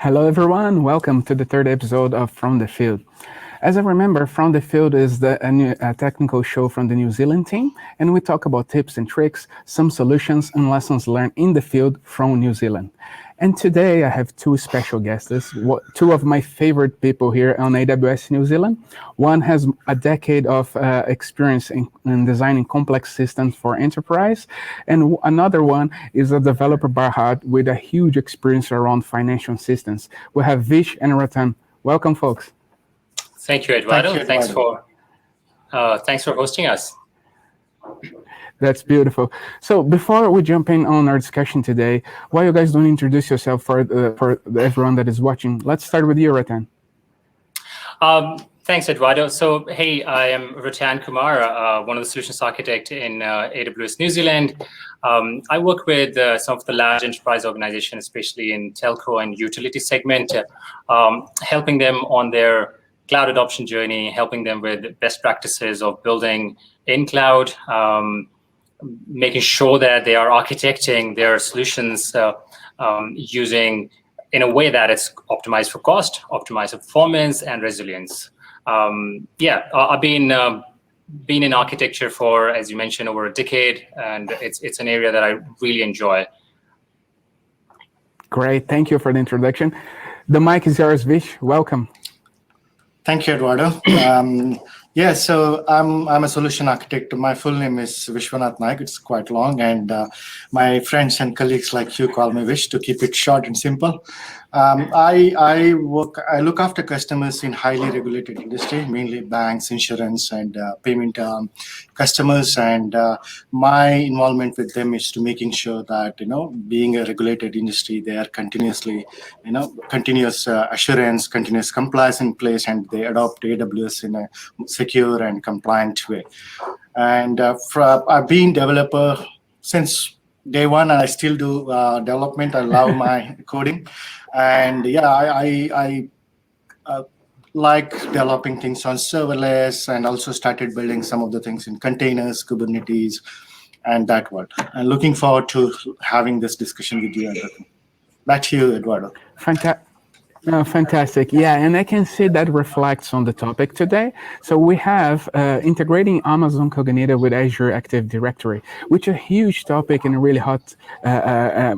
Hello, everyone. Welcome to the third episode of From the Field. As I remember, From the Field is a technical show from the New Zealand team, and we talk about tips and tricks, some solutions, and lessons learned in the field from New Zealand. And today I have two special guests, two of my favorite people here on AWS New Zealand. One has a decade of experience in designing complex systems for enterprise, and another one is a developer by heart with a huge experience around financial systems. We have Vish and Ratan. Welcome, folks. Thank you, Eduardo. Thanks for hosting us. That's beautiful. So before we jump in on our discussion today, why you guys don't introduce yourself for everyone that is watching? Let's start with you, Ratan. Thanks, Eduardo. So, hey, I am Ratan Kumar, one of the solutions architects in AWS New Zealand. I work with some of the large enterprise organizations, especially in telco and utility segment, helping them on their cloud adoption journey, helping them with best practices of building in cloud, making sure that they are architecting their solutions using in a way that it's optimized for cost, optimized for performance, and resilience. I've been in architecture for, as you mentioned, over a decade, and it's an area that I really enjoy. Great, thank you for the introduction. The mic is yours, Vish. Welcome. Thank you, Eduardo. So I'm a solution architect. My full name is Vishwanath Naik. It's quite long, and my friends and colleagues like you call me Vish to keep it short and simple. I look after customers in highly regulated industry, mainly banks, insurance, and payment customers. And my involvement with them is to making sure that being a regulated industry, they are continuously, continuous assurance, continuous compliance in place, and they adopt AWS in a secure and compliant way. And I've been developer since day one, and I still do development. I love my coding, and I like developing things on serverless, and also started building some of the things in containers, Kubernetes, and that world. And looking forward to having this discussion with you. Back to you, Eduardo. Fantastic. Yeah, and I can see that reflects on the topic today. So we have integrating Amazon Cognito with Azure Active Directory, which is a huge topic and a really hot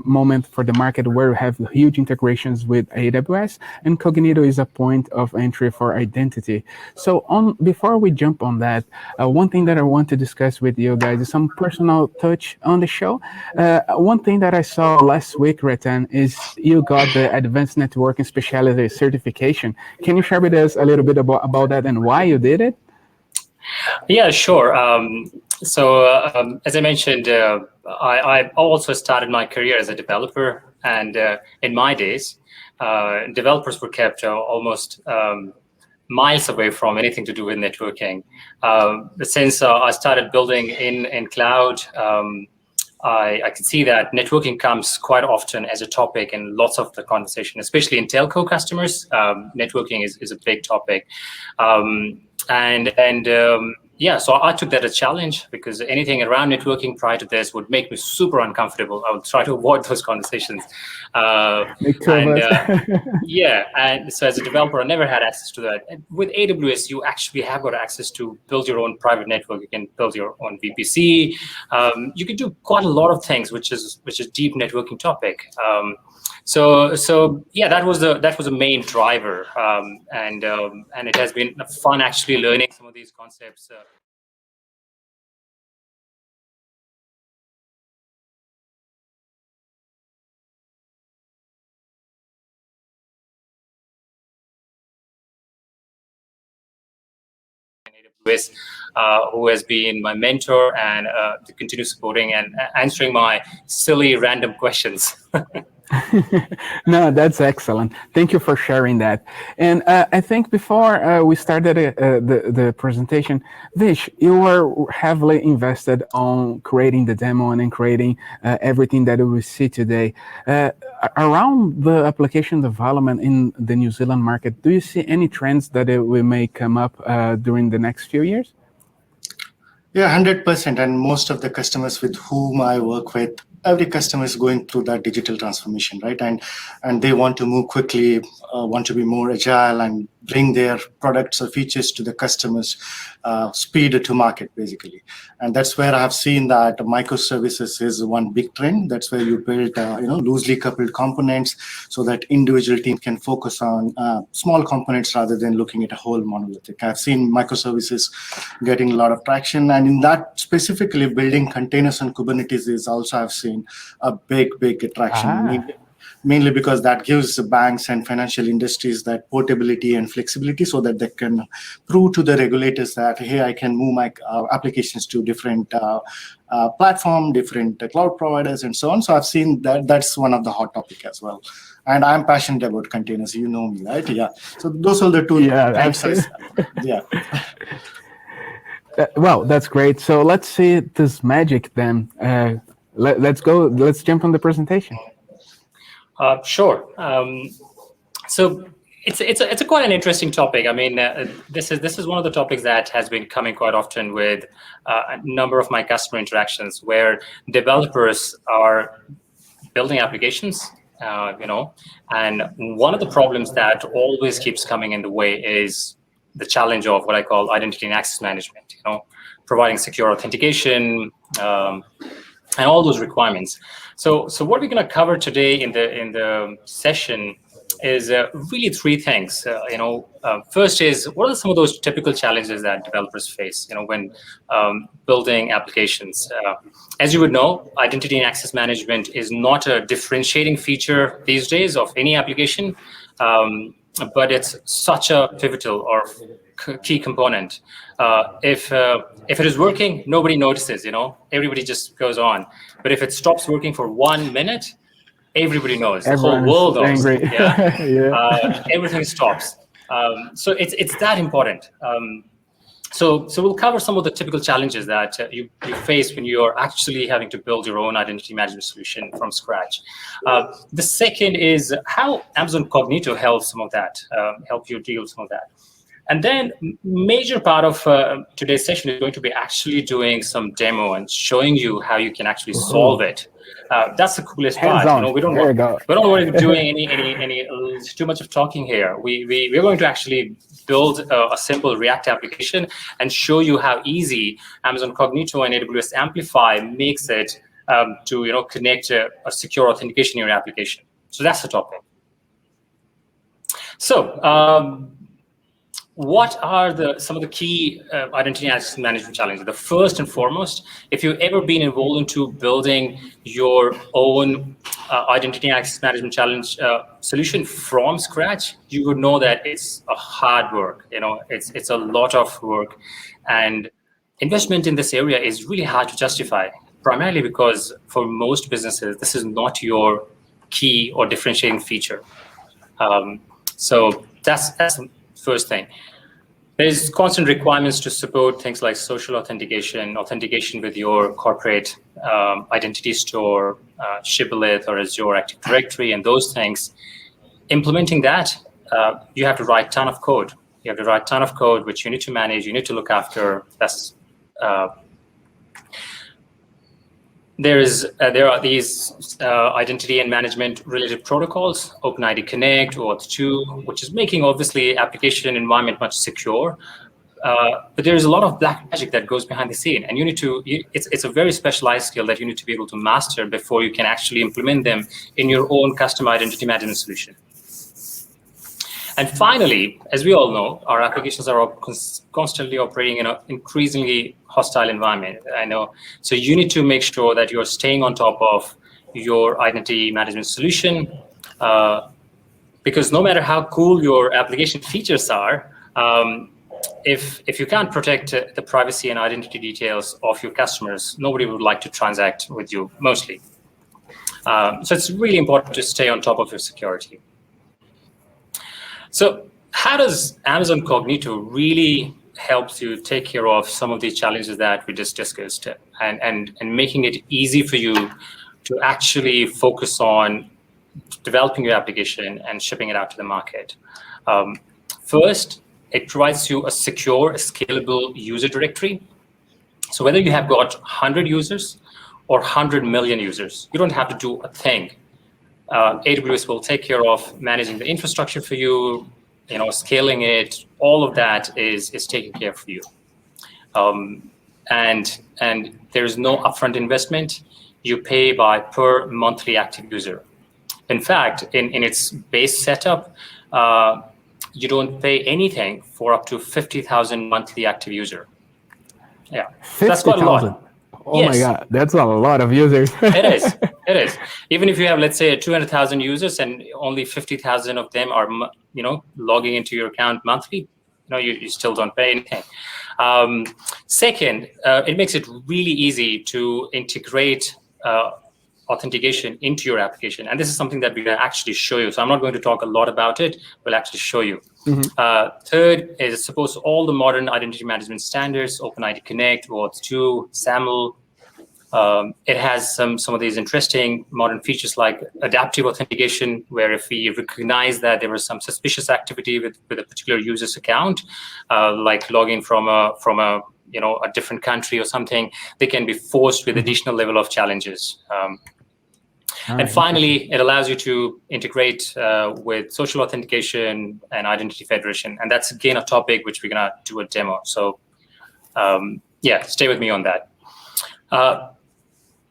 moment for the market, where we have huge integrations with AWS, and Cognito is a point of entry for identity. So before we jump on that, one thing that I want to discuss with you guys is some personal touch on the show. One thing that I saw last week, Ratan, is you got the Advanced Networking Specialty certification. Can you share with us a little bit about that and why you did it? Yeah, sure. As I mentioned, I also started my career as a developer, and in my days, developers were kept almost miles away from anything to do with networking. Since I started building in cloud, I can see that networking comes quite often as a topic in lots of the conversation, especially in telco customers. Networking is a big topic. So I took that as a challenge, because anything around networking prior to this would make me super uncomfortable. I would try to avoid those conversations. And so as a developer, I never had access to that. And with AWS, you actually have got access to build your own private network. You can build your own VPC. You can do quite a lot of things, which is deep networking topic. That was a main driver, and it has been fun actually learning some of these concepts. AWS, who has been my mentor and to continue supporting and answering my silly random questions. No, that's excellent. Thank you for sharing that. And I think before we started the presentation, Vish, you were heavily invested on creating the demo and in creating everything that we see today. Around the application development in the New Zealand market, do you see any trends that we may come up during the next few years? Yeah, 100%. And most of the customers with whom I work with, every customer is going through that digital transformation, right? And they want to move quickly, want to be more agile and bring their products or features to the customers, speed to market, basically. And that's where I have seen that microservices is one big trend. That's where you build, loosely coupled components so that individual teams can focus on small components rather than looking at a whole monolithic. I've seen microservices getting a lot of traction, and in that specifically building containers and Kubernetes is also I've seen a big attraction. Mainly because that gives banks and financial industries that portability and flexibility so that they can prove to the regulators that, hey, I can move my applications to different platform, different cloud providers, and so on. So I've seen that that's one of the hot topic as well. And I'm passionate about containers. You know me, right? Yeah. So those are the two. Yeah. Well, that's great. So let's see this magic then. Let's go. Let's jump on the presentation. Sure. So it's a quite an interesting topic. I mean, this is one of the topics that has been coming quite often with a number of my customer interactions, where developers are building applications, and one of the problems that always keeps coming in the way is the challenge of what I call identity and access management. Providing secure authentication. And all those requirements. So what we're going to cover today in the session is really three things. First is, what are some of those typical challenges that developers face, when building applications? As you would know, identity and access management is not a differentiating feature these days of any application, but it's such a pivotal or key component. If it is working, nobody notices, everybody just goes on. But if it stops working for 1 minute, everybody knows. Everyone's the whole world knows. angry. Yeah. Everything stops. So it's that important. So we'll cover some of the typical challenges that you face when you're actually having to build your own identity management solution from scratch. The second is how Amazon Cognito helps some of that, help you deal with some of that. And then major part of today's session is going to be actually doing some demo and showing you how you can actually solve it. That's the coolest part. We don't want to be doing any too much of talking here. We're going to actually build a simple React application and show you how easy Amazon Cognito and AWS Amplify makes it to connect a secure authentication in your application. So that's the topic. So what are some of the key identity and access management challenges? The first and foremost, if you've ever been involved into building your own identity and access management challenge solution from scratch, you would know that it's a hard work. It's a lot of work, and investment in this area is really hard to justify. Primarily because for most businesses, this is not your key or differentiating feature. So that's the first thing. There's constant requirements to support things like social authentication with your corporate identity store, Shibboleth or Azure Active Directory, and those things. Implementing that, you have to write a ton of code. You have to write a ton of code, which you need to manage, you need to look after. There are these identity and management related protocols, OpenID Connect, OAuth2, which is making obviously application environment much secure. But there is a lot of black magic that goes behind the scene, and it's a very specialized skill that you need to be able to master before you can actually implement them in your own custom identity management solution. And finally, as we all know, our applications are constantly operating in an increasingly hostile environment. I know. So you need to make sure that you're staying on top of your identity management solution, because no matter how cool your application features are, if you can't protect the privacy and identity details of your customers, nobody would like to transact with you, mostly. So it's really important to stay on top of your security. So how does Amazon Cognito really help you take care of some of these challenges that we just discussed, and making it easy for you to actually focus on developing your application and shipping it out to the market? First, it provides you a secure, scalable user directory. So whether you have got 100 users or 100 million users. You don't have to do a thing. AWS will take care of managing the infrastructure for you, scaling it. All of that is taken care of for you. And there's no upfront investment. You pay by per monthly active user. In fact, in its base setup, you don't pay anything for up to 50,000 monthly active user. Yeah, 50, that's quite a lot. Oh yes. My God, that's a lot of users. It is. It is. Even if you have, let's say, 200,000 users and only 50,000 of them are, logging into your account monthly, you still don't pay anything. Second, it makes it really easy to integrate authentication into your application. And this is something that we're going to actually show you. So I'm not going to talk a lot about it. We'll actually show you. Third is, suppose all the modern identity management standards, OpenID Connect, OAuth 2, SAML. It has some of these interesting modern features like adaptive authentication, where if we recognize that there was some suspicious activity with a particular user's account, like logging from a different country or something, they can be forced with additional level of challenges. And finally, it allows you to integrate with social authentication and identity federation. And that's, again, a topic which we're going to do a demo. So, yeah, stay with me on that.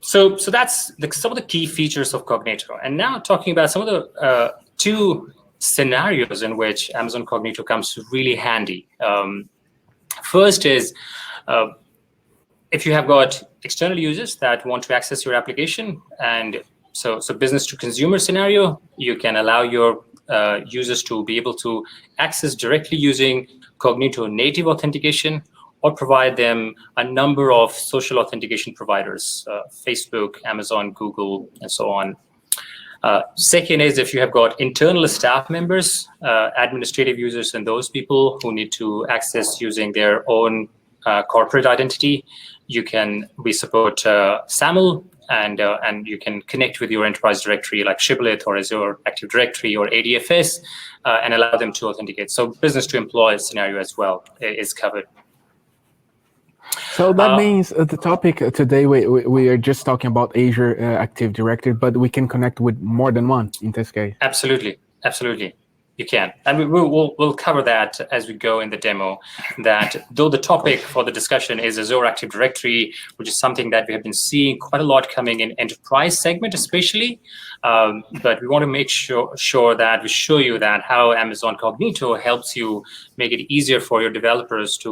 So that's some of the key features of Cognito. And now talking about some of the two scenarios in which Amazon Cognito comes really handy. First is, if you have got external users that want to access your application, and so business to consumer scenario, you can allow your users to be able to access directly using Cognito native authentication, or provide them a number of social authentication providers, Facebook, Amazon, Google, and so on. Second is, if you have got internal staff members, administrative users, and those people who need to access using their own corporate identity, we support SAML, and you can connect with your enterprise directory like Shibboleth or Azure Active Directory or ADFS, and allow them to authenticate. So business to employee scenario as well is covered. So that means the topic today, we are just talking about Azure Active Directory, but we can connect with more than one in this case. Absolutely, absolutely, you can. And we'll cover that as we go in the demo, that though the topic for the discussion is Azure Active Directory, which is something that we have been seeing quite a lot coming in enterprise segment especially, but we want to make sure that we show you that how Amazon Cognito helps you make it easier for your developers to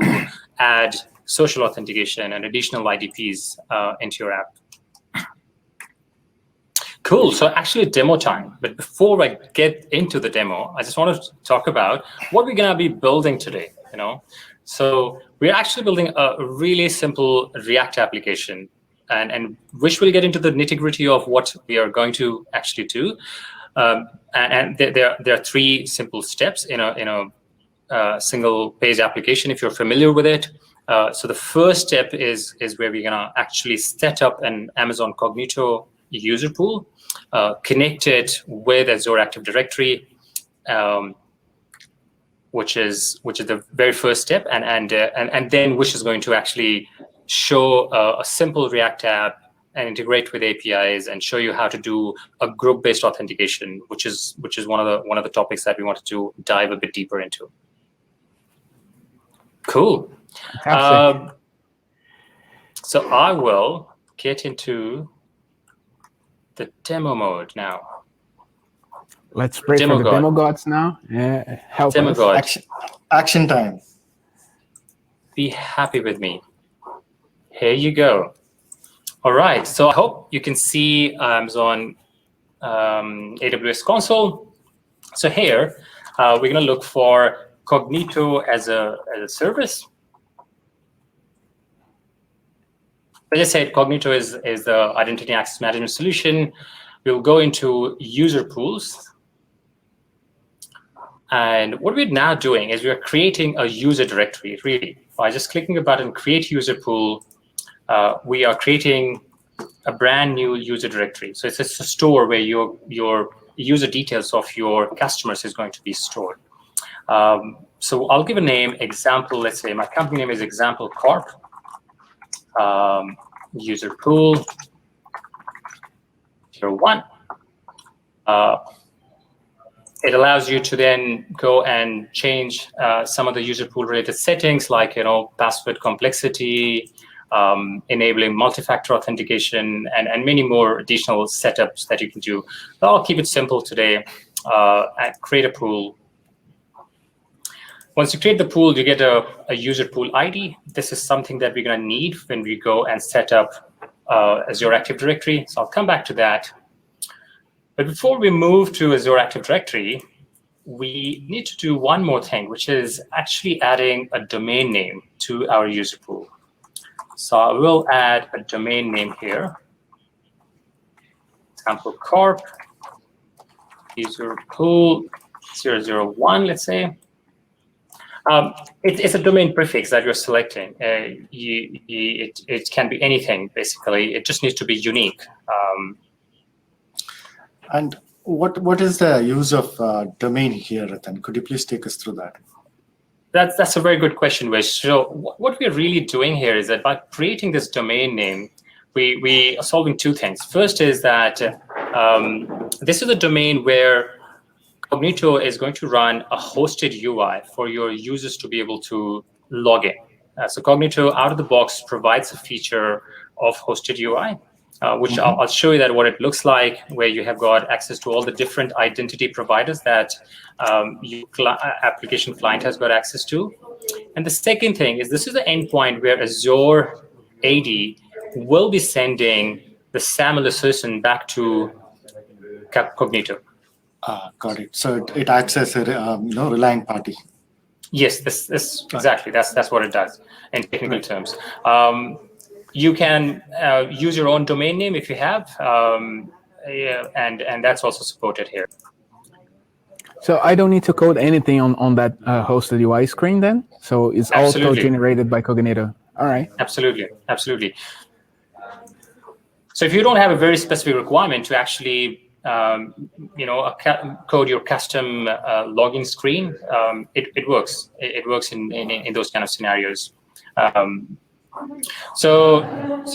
add social authentication and additional IDPs into your app. Cool, so actually demo time. But before I get into the demo, I just want to talk about what we're gonna be building today, So we're actually building a really simple React application, and which will get into the nitty-gritty of what we are going to actually do. And there are three simple steps in a single page application, if you're familiar with it. So the first step is where we're gonna actually set up an Amazon Cognito user pool, connect it with Azure Active Directory, which is the very first step, and then which is going to actually show a simple React app and integrate with APIs and show you how to do a group-based authentication, which is one of the topics that we wanted to dive a bit deeper into. Cool. So I will get into the demo mode now. Let's pray for the demo gods now. Help demo us. God. Action time. Be happy with me. Here you go. All right. So I hope you can see Amazon AWS console. So here we're going to look for Cognito as a service. As I said, Cognito is the identity access management solution. We'll go into user pools. And what we're now doing is we're creating a user directory, really. By just clicking the button, create user pool, we are creating a brand new user directory. So it's a store where your user details of your customers is going to be stored. So I'll give a name, example. Let's say my company name is Example Corp. User pool. 01. It allows you to then go and change some of the user pool related settings, like password complexity, enabling multi-factor authentication, and many more additional setups that you can do. But I'll keep it simple today and create a pool. Once you create the pool, you get a user pool ID. This is something that we're going to need when we go and set up Azure Active Directory. So I'll come back to that. But before we move to Azure Active Directory, we need to do one more thing, which is actually adding a domain name to our user pool. So I will add a domain name here. Example corp, user pool 001, let's say. It's a domain prefix that you're selecting. It can be anything, basically. It just needs to be unique. And what is the use of domain here, Ratan? Could you please take us through that? That's a very good question, Vish. So what we're really doing here is that by creating this domain name, we are solving two things. First is that this is a domain where Cognito is going to run a hosted UI for your users to be able to log in. So Cognito out of the box provides a feature of hosted UI, which I'll show you that what it looks like, where you have got access to all the different identity providers that your application client has got access to. And the second thing is this is the endpoint where Azure AD will be sending the SAML assertion back to Cognito. Got it. So it acts as a relying party. Yes, this exactly. That's what it does in technical terms. You can use your own domain name if you have, and that's also supported here. So I don't need to code anything on that hosted UI screen then? So it's all code generated by Cognito. All right. Absolutely, absolutely. So if you don't have a very specific requirement to actually code your custom login screen, it works. It works in those kind of scenarios. So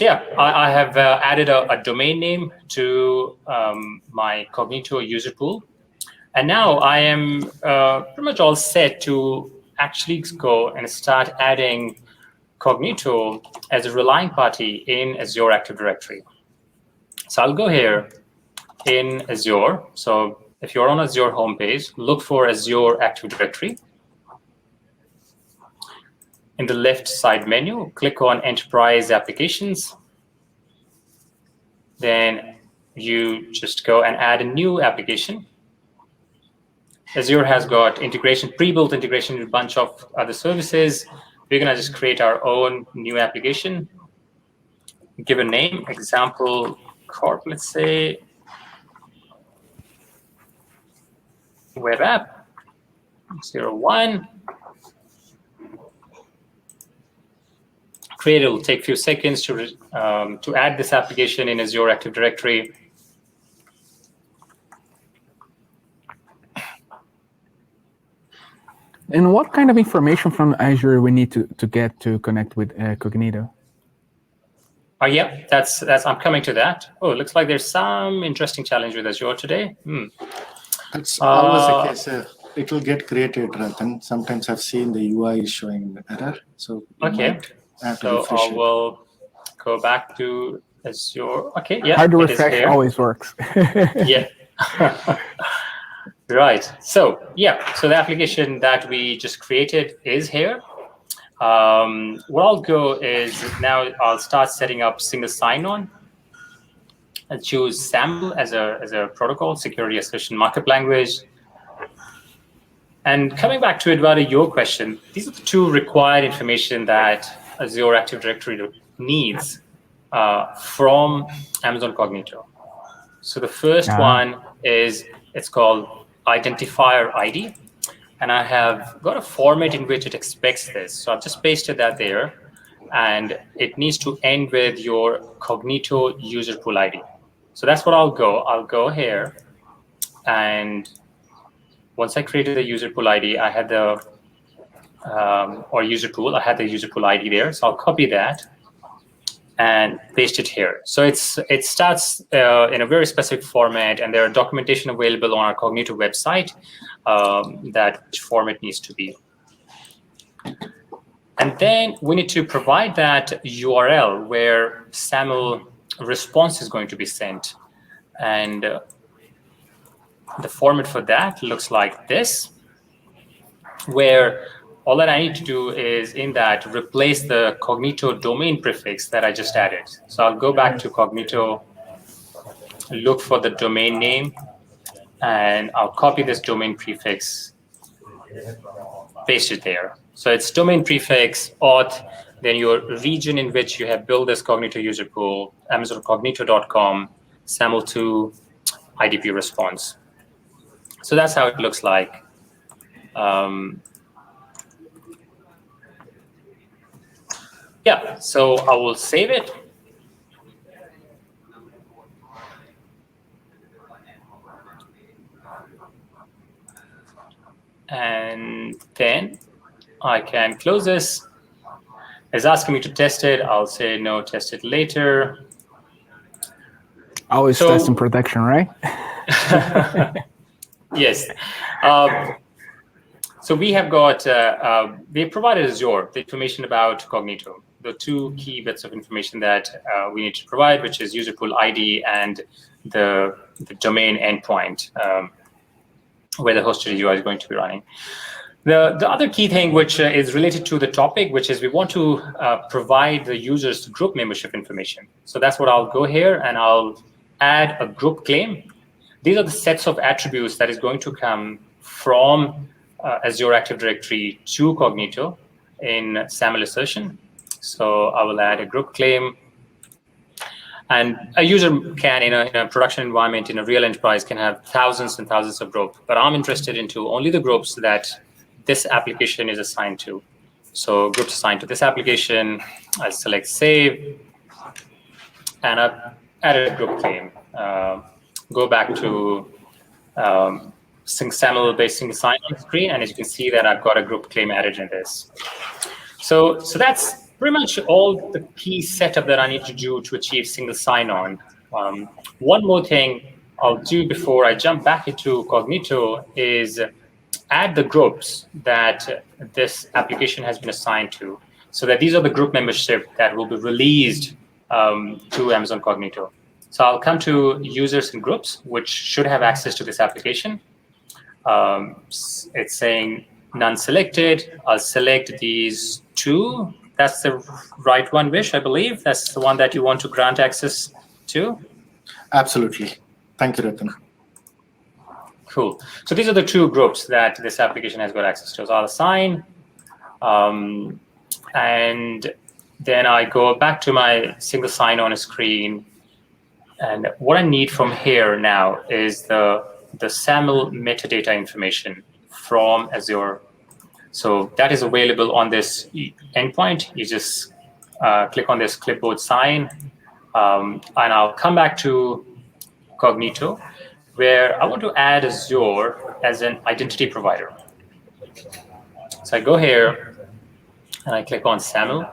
yeah, I have added a domain name to my Cognito user pool. And now I am pretty much all set to actually go and start adding Cognito as a relying party in Azure Active Directory. So I'll go here in Azure. So if you're on Azure homepage, look for Azure Active Directory. In the left side menu, click on Enterprise Applications. Then you just go and add a new application. Azure has got integration, pre-built integration with a bunch of other services. We're going to just create our own new application. Give a name, example corp, let's say. Web app 01. Create. It will take a few seconds to add this application in Azure Active Directory. And what kind of information from Azure we need to get to connect with Cognito? Yeah, that's. I'm coming to that. Oh, it looks like there's some interesting challenge with Azure today. That's always the case. It will get created, Ratan. Sometimes I've seen the UI is showing error. So okay. So I will go back to Azure. Okay, yeah. Hard refresh always works. Yeah. Right. So yeah. So the application that we just created is here. What I'll go is now I'll start setting up single sign-on. I'll choose SAML as a protocol, security assertion markup language. And coming back to Eduardo, your question, these are the two required information that Azure Active Directory needs from Amazon Cognito. So the first one is, it's called identifier ID. And I have got a format in which it expects this. So I've just pasted that there. And it needs to end with your Cognito user pool ID. So that's what I'll go. I'll go here. And once I created the user pool ID, I had the, or user pool, I had the user pool ID there. So I'll copy that. and paste it here. So it starts in a very specific format, and there are documentation available on our Cognito website that which form it needs to be. And then we need to provide that URL where SAML response is going to be sent. And the format for that looks like this, where all that I need to do is in that replace the Cognito domain prefix that I just added. So I'll go back to Cognito, look for the domain name, and I'll copy this domain prefix, paste it there. So it's domain prefix, auth, then your region in which you have built this Cognito user pool, amazoncognito.com, SAML2, IDP response. So that's how it looks like. Yeah, so I will save it. And then I can close this. It's asking me to test it. I'll say no, test it later. Always testing protection, right? Yes. So we have got, we have provided Azure the information about Cognito, the two key bits of information that we need to provide, which is user pool ID and the domain endpoint where the hosted UI is going to be running. The other key thing, which is related to the topic, which is we want to provide the users group membership information. So that's what I'll go here, and I'll add a group claim. These are the sets of attributes that is going to come from Azure Active Directory to Cognito in SAML assertion. So I will add a group claim. And a user can, in a production environment, in a real enterprise, can have thousands and thousands of groups. But I'm interested into only the groups that this application is assigned to. So groups assigned to this application, I'll select save, and I've added a group claim. Go back to SAML-based single sign-on screen, and as you can see that I've got a group claim added in this. So that's pretty much all the key setup that I need to do to achieve single sign-on. One more thing I'll do before I jump back into Cognito is add the groups that this application has been assigned to, so that these are the group membership that will be released to Amazon Cognito. So I'll come to users and groups, which should have access to this application. It's saying none selected. I'll select these two. That's the right one, Vish, I believe. That's the one that you want to grant access to? Absolutely. Thank you, Ratan. Cool. So these are the two groups that this application has got access to. So I'll assign, and then I go back to my single sign-on screen. And what I need from here now is the SAML metadata information from Azure. So that is available on this endpoint. You just click on this clipboard sign, and I'll come back to Cognito, where I want to add Azure as an identity provider. So I go here, and I click on SAML,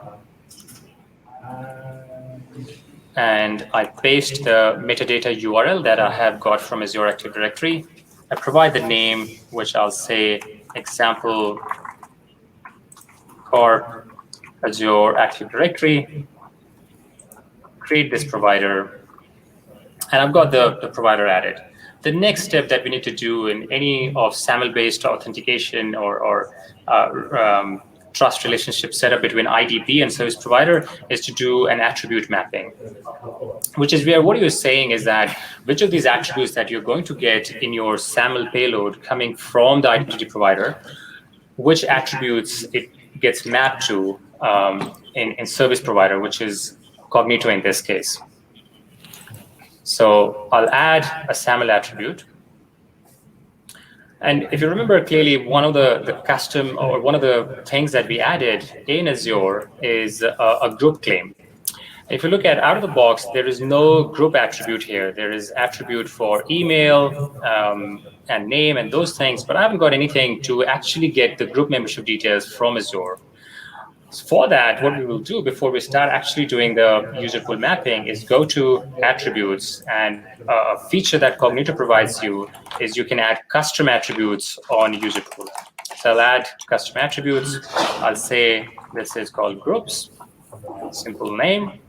and I paste the metadata URL that I have got from Azure Active Directory. I provide the name, which I'll say example Corp Azure Active Directory, create this provider, and I've got the provider added. The next step that we need to do in any of SAML-based authentication or trust relationship setup between IDP and service provider is to do an attribute mapping, which is where what you're saying is that which of these attributes that you're going to get in your SAML payload coming from the identity provider, which attributes it gets mapped to in service provider, which is Cognito in this case. So I'll add a SAML attribute. And if you remember clearly, one of the custom or one of the things that we added in Azure is a group claim. If you look at out of the box, there is no group attribute here. There is attribute for email and name and those things, but I haven't got anything to actually get the group membership details from Azure. For that, what we will do before we start actually doing the user pool mapping is go to attributes, and a feature that Cognito provides you is you can add custom attributes on user pool. So I'll add custom attributes. I'll say this is called groups, simple name.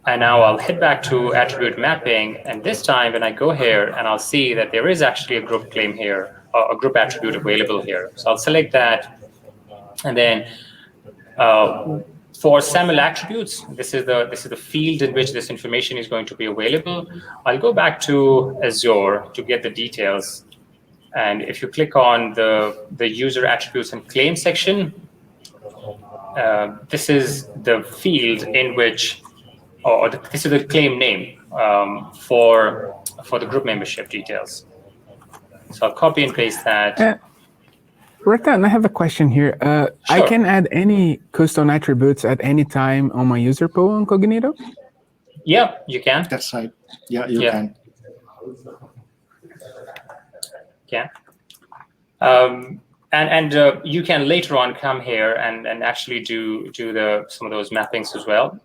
And now I'll head back to attribute mapping. And this time when I go here, and I'll see that there is actually a group claim here, or a group attribute available here. So I'll select that. And then for SAML attributes, this is the field in which this information is going to be available. I'll go back to Azure to get the details. And if you click on the user attributes and claim section, this is the field in which, or this is the claim name for the group membership details. So I'll copy and paste that. Ratan, I have a question here. Sure. I can add any custom attributes at any time on my user pool on Cognito? Yeah, you can. That's right. Yeah, you can. Yeah. And you can later on come here and actually do some of those mappings as well.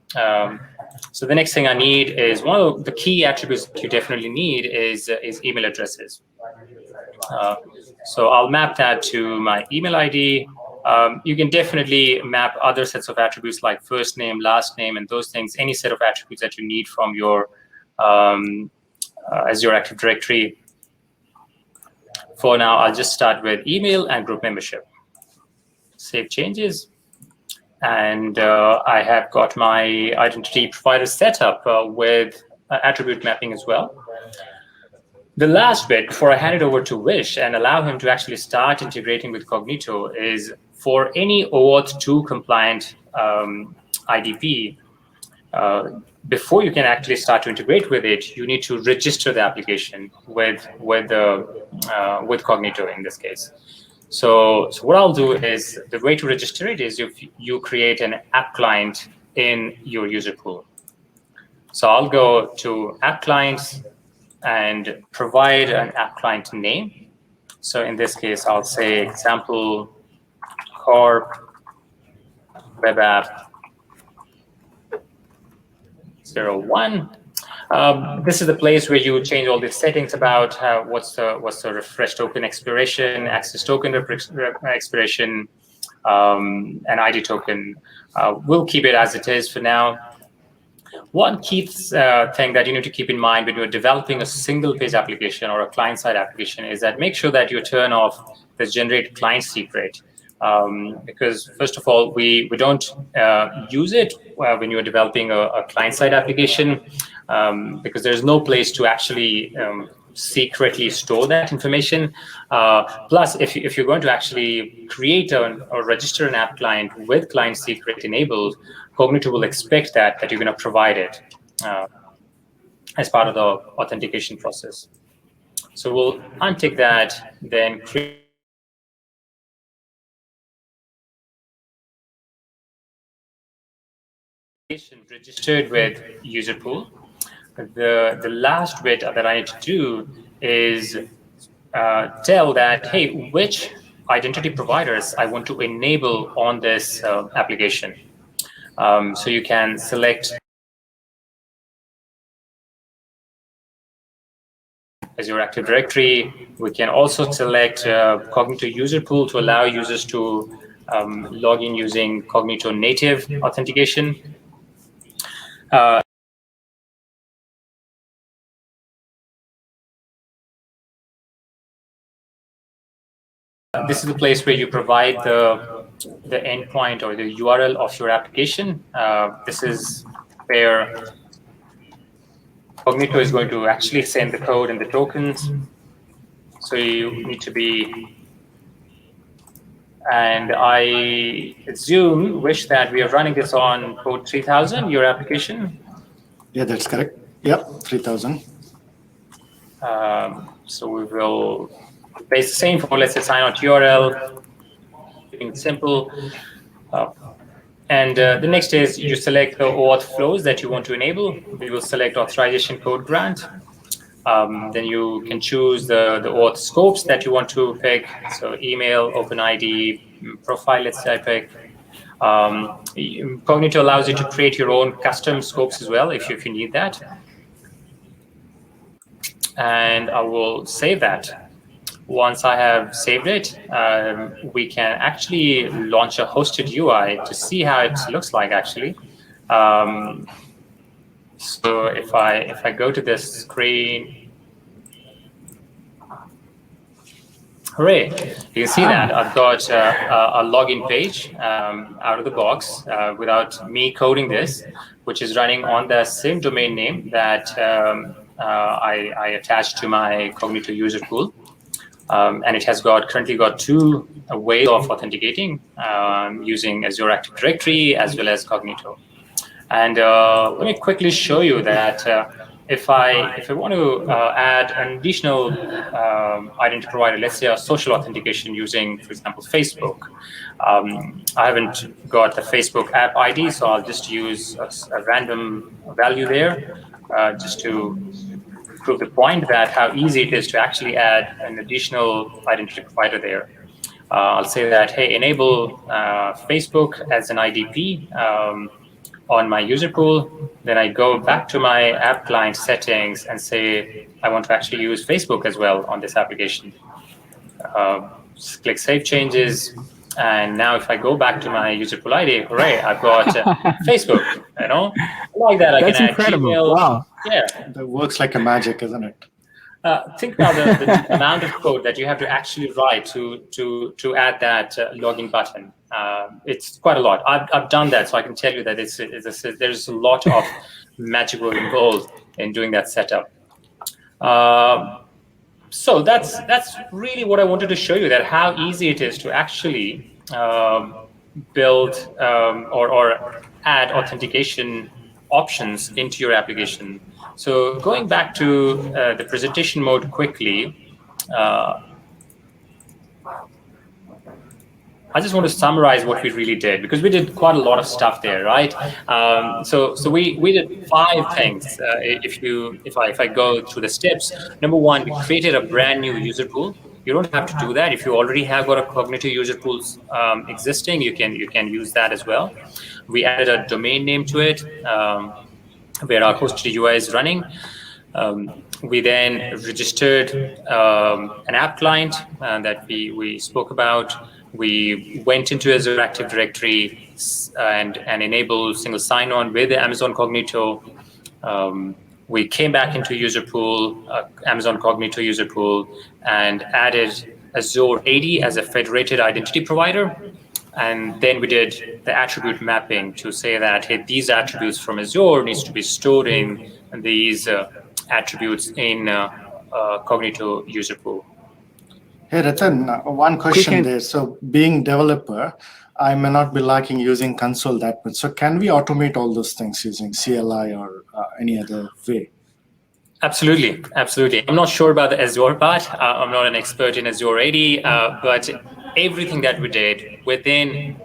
So the next thing I need is, one of the key attributes that you definitely need is email addresses. So I'll map that to my email ID. You can definitely map other sets of attributes like first name, last name, and those things, any set of attributes that you need from your Azure Active Directory. For now, I'll just start with email and group membership. Save changes. And I have got my identity provider set up with attribute mapping as well. The last bit before I hand it over to Vish and allow him to actually start integrating with Cognito is for any OAuth 2 compliant IDP, before you can actually start to integrate with it, you need to register the application with Cognito in this case. So what I'll do is, the way to register it is if you create an app client in your user pool. So I'll go to app clients and provide an app client name. So in this case, I'll say example corp web app 01. This is the place where you change all these settings about what's the refreshed token expiration, access token expiration, and ID token. We'll keep it as it is for now. One key thing that you need to keep in mind when you're developing a single-page application or a client-side application is that make sure that you turn off the generate client secret. Because first of all, we don't use it when you're developing a client-side application, because there's no place to actually secretly store that information. Plus, if you're going to actually create or register an app client with client secret enabled, Cognito will expect that you're going to provide it as part of the authentication process. So we'll untick that, then create registered with user pool. The last bit that I need to do is tell that, hey, which identity providers I want to enable on this application. So you can select Azure Active Directory. We can also select Cognito user pool to allow users to log in using Cognito native authentication. This is the place where you provide the endpoint or the URL of your application. This is where Cognito is going to actually send the code and the tokens. So you need to be, and I assume, Wish, that we are running this on port 3000, your application? Yeah, that's correct. Yep, 3000. So we will paste the same for, let's say, sign out URL, keeping it simple. And the next is you select the OAuth flows that you want to enable. We will select authorization code grant. Then you can choose the OAuth scopes that you want to pick. So email, OpenID, profile, let's say I pick. Cognito allows you to create your own custom scopes as well if you need that. And I will save that. Once I have saved it, we can actually launch a hosted UI to see how it looks like actually. So if I go to this screen, hooray! You can see that I've got a login page out of the box without me coding this, which is running on the same domain name that I attached to my Cognito user pool. And it has currently got two ways of authenticating using Azure Active Directory as well as Cognito. And let me quickly show you that if I want to add an additional identity provider, let's say a social authentication using, for example, Facebook. I haven't got the Facebook app ID, so I'll just use a random value there just to prove the point that how easy it is to actually add an additional identity provider there. I'll say that, hey, enable Facebook as an IDP on my user pool. Then I go back to my app client settings and say, I want to actually use Facebook as well on this application. Just click Save Changes. And now if I go back to my user pool ID, hooray, I've got Facebook, you know? Like that, That's I can incredible. add Gmail. Wow. Yeah. That works like a magic, isn't it? Think about the amount of code that you have to actually write to add that login button. It's quite a lot. I've done that, so I can tell you that there's a lot of magic involved in doing that setup. So that's really what I wanted to show you, that how easy it is to actually build or add authentication options into your application. So going back to the presentation mode quickly, I just want to summarize what we really did, because we did quite a lot of stuff there, right? So we did 5 things. If I go through the steps, number 1, we created a brand new user pool. You don't have to do that. If you already have got a Cognito user pools existing, you can use that as well. We added a domain name to it, where our hosted UI is running. We then registered an app client that we spoke about. We went into Azure Active Directory and enabled single sign-on with the Amazon Cognito. We came back into user pool, Amazon Cognito user pool, and added Azure AD as a federated identity provider. And then we did the attribute mapping to say that, hey, these attributes from Azure needs to be stored in these attributes in Cognito user pool. Hey, Ratan, one question there. So being developer, I may not be liking using console that much. So can we automate all those things using CLI or any other way? Absolutely, absolutely. I'm not sure about the Azure part. I'm not an expert in Azure AD, but everything that we did within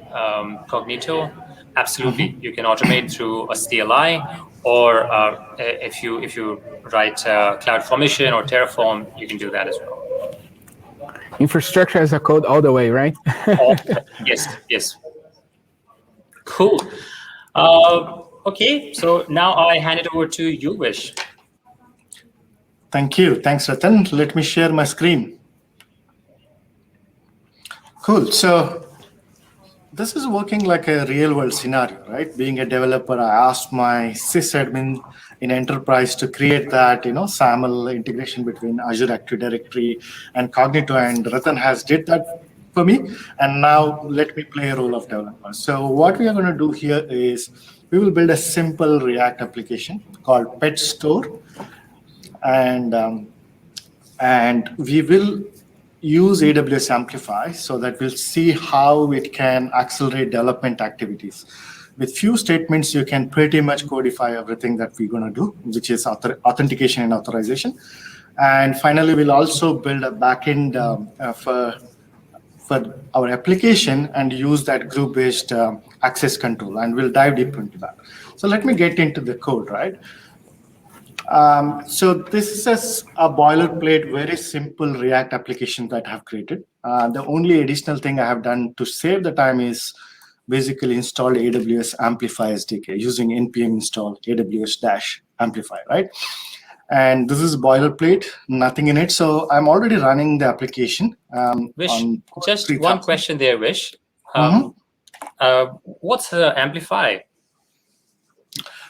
Cognito, absolutely, you can automate through a CLI, or if you write CloudFormation or Terraform, you can do that as well. Infrastructure as a code all the way, right? Yes. Cool. Okay, so now I hand it over to you, Vish. Thank you. Thanks, Ratan. Let me share my screen. Cool. So this is working like a real world scenario, right? Being a developer, I asked my sysadmin in enterprise to create that, SAML integration between Azure Active Directory and Cognito, and Ratan has did that for me. And now let me play a role of developer. So what we are going to do here is we will build a simple React application called Pet Store, and we will use AWS Amplify so that we'll see how it can accelerate development activities. With few statements, you can pretty much codify everything that we're going to do, which is authentication and authorization. And finally, we'll also build a backend for our application and use that group-based access control. And we'll dive deep into that. So let me get into the code, right? So this is a boilerplate, very simple React application that I have created. The only additional thing I have done to save the time is basically installed AWS Amplify SDK using npm install AWS-Amplify, right? And this is boilerplate, nothing in it. So I'm already running the application. Vish, on just 3000. one question there, Vish. What's Amplify?